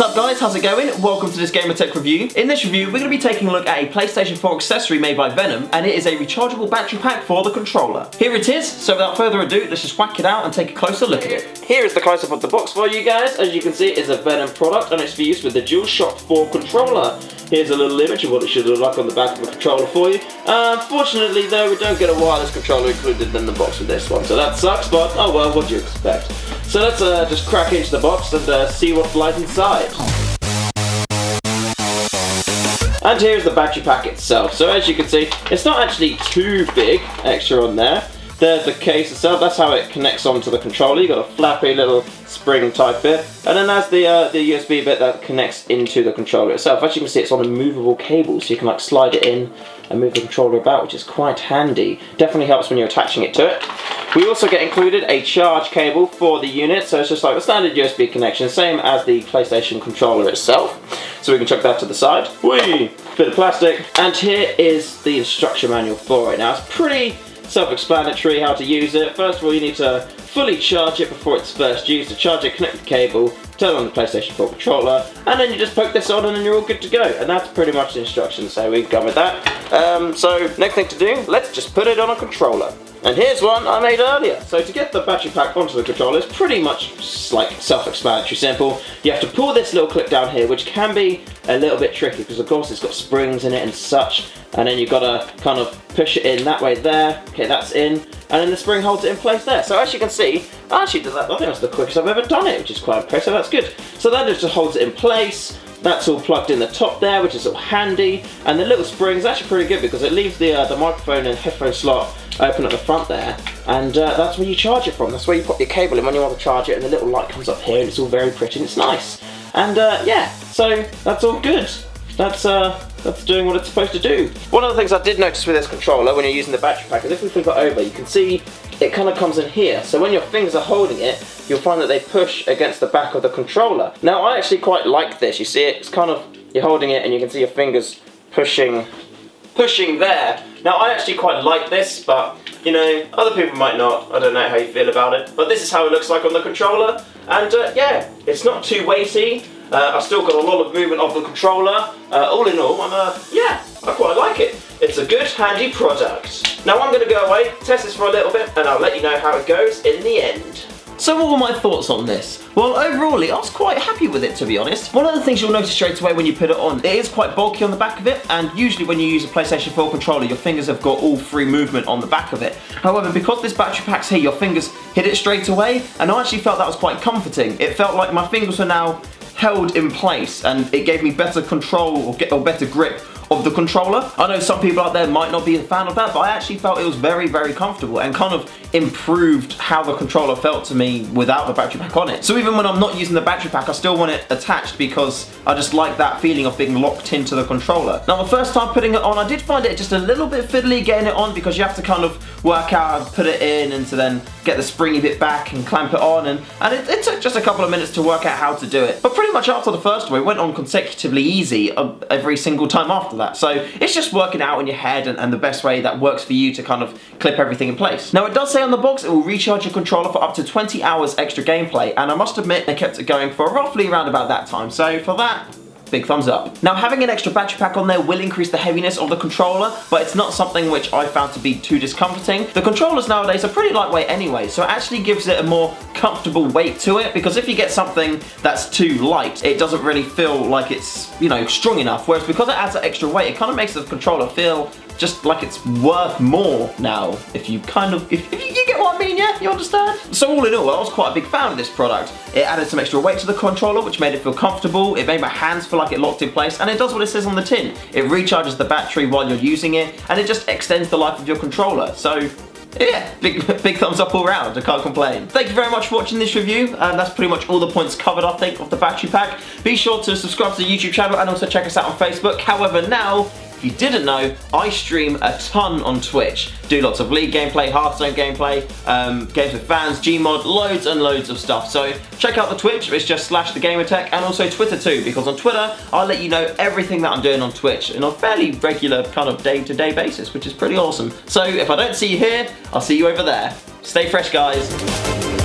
Sup guys, how's it going? Welcome to this Gamer Tech review. In this review, we're going to be taking a look at a PlayStation 4 accessory made by Venom, and it is a rechargeable battery pack for the controller. Here it is, so without further ado, let's just whack it out and take a closer look at it. Here is the close-up of the box for you guys. As you can see, it is a Venom product, and it's for use with the DualShock 4 controller. Here's a little image of what it should look like on the back of the controller for you. Unfortunately though, we don't get a wireless controller included in the box with this one, so that sucks, but oh well, what do you expect? So let's just crack into the box and see what's like inside. And here's the battery pack itself. So as you can see, it's not actually too big extra on there. There's the case itself, that's how it connects onto the controller. You've got a flappy little spring type bit, and then there's the USB bit that connects into the controller itself. As you can see, it's on a movable cable, so you can like slide it in and move the controller about, which is quite handy. Definitely helps when you're attaching it to it. We also get included a charge cable for the unit, so it's just like a standard USB connection, same as the PlayStation controller itself. So we can chuck that to the side. Whee! Bit of plastic. And here is the instruction manual for it. Now it's pretty self-explanatory how to use it. First of all, you need to fully charge it before it's first used. To charge it, connect the cable, turn on the PlayStation 4 controller, and then you just poke this on and then you're all good to go. And that's pretty much the instructions, so we've covered that. So next thing to do, let's just put it on a controller. And here's one I made earlier. So to get the battery pack onto the controller, it's pretty much like self-explanatory simple. You have to pull this little clip down here, which can be a little bit tricky because of course it's got springs in it and such. And then you've got to kind of push it in that way there. Okay, that's in. And then the spring holds it in place there. So as you can see, I actually did that. I think that's the quickest I've ever done it, which is quite impressive. That's good. So that just holds it in place. That's all plugged in the top there, which is all handy. And the little spring is actually pretty good because it leaves the microphone and headphone slot open at the front there. And that's where you charge it from. That's where you put your cable in when you want to charge it. And the little light comes up here and it's all very pretty and it's nice. And yeah, so that's all good. That's doing what it's supposed to do. One of the things I did notice with this controller when you're using the battery pack is if we flip it over, you can see it kind of comes in here. So when your fingers are holding it, you'll find that they push against the back of the controller. Now I actually quite like this. You see it's kind of, you're holding it and you can see your fingers pushing there. Now I actually quite like this, but you know, other people might not. I don't know how you feel about it. But this is how it looks like on the controller. And yeah, it's not too weighty. I've still got a lot of movement of the controller. All in all, yeah, I quite like it. It's a good, handy product. Now I'm going to go away, test this for a little bit, and I'll let you know how it goes in the end. So what were my thoughts on this? Well, overall, I was quite happy with it, to be honest. One of the things you'll notice straight away when you put it on, it is quite bulky on the back of it, and usually when you use a PlayStation 4 controller, your fingers have got all free movement on the back of it. However, because this battery pack's here, your fingers hit it straight away, and I actually felt that was quite comforting. It felt like my fingers were now held in place, and it gave me better control or better grip of the controller. I know some people out there might not be a fan of that, but I actually felt it was very, very comfortable and kind of improved how the controller felt to me without the battery pack on it. So even when I'm not using the battery pack, I still want it attached because I just like that feeling of being locked into the controller. Now the first time putting it on, I did find it just a little bit fiddly getting it on because you have to kind of work out how to put it in and to then get the springy bit back and clamp it on, and it took just a couple of minutes to work out how to do it. But pretty much after the first one, it went on consecutively easy every single time after that. So it's just working out in your head and the best way that works for you to kind of clip everything in place. Now it does say on the box it will recharge your controller for up to 20 hours extra gameplay, and I must admit they kept it going for roughly around about that time. So for that, big thumbs up. Now having an extra battery pack on there will increase the heaviness of the controller, but it's not something which I found to be too discomforting. The controllers nowadays are pretty lightweight anyway, so it actually gives it a more comfortable weight to it, because if you get something that's too light, it doesn't really feel like it's, you know, strong enough, whereas because it adds that extra weight, it kind of makes the controller feel just like it's worth more now, if you get what I mean, yeah? You understand? So all in all, I was quite a big fan of this product. It added some extra weight to the controller, which made it feel comfortable. It made my hands feel like it locked in place, and it does what it says on the tin. It recharges the battery while you're using it, and it just extends the life of your controller. So yeah, big thumbs up all round, I can't complain. Thank you very much for watching this review, and that's pretty much all the points covered, I think, of the battery pack. Be sure to subscribe to the YouTube channel and also check us out on Facebook. However, now, if you didn't know, I stream a ton on Twitch. Do lots of League gameplay, Hearthstone gameplay, games with fans, Gmod, loads and loads of stuff. So check out the Twitch, it's just /thegamertech, and also Twitter too, because on Twitter, I'll let you know everything that I'm doing on Twitch on a fairly regular kind of day-to-day basis, which is pretty awesome. So if I don't see you here, I'll see you over there. Stay fresh, guys.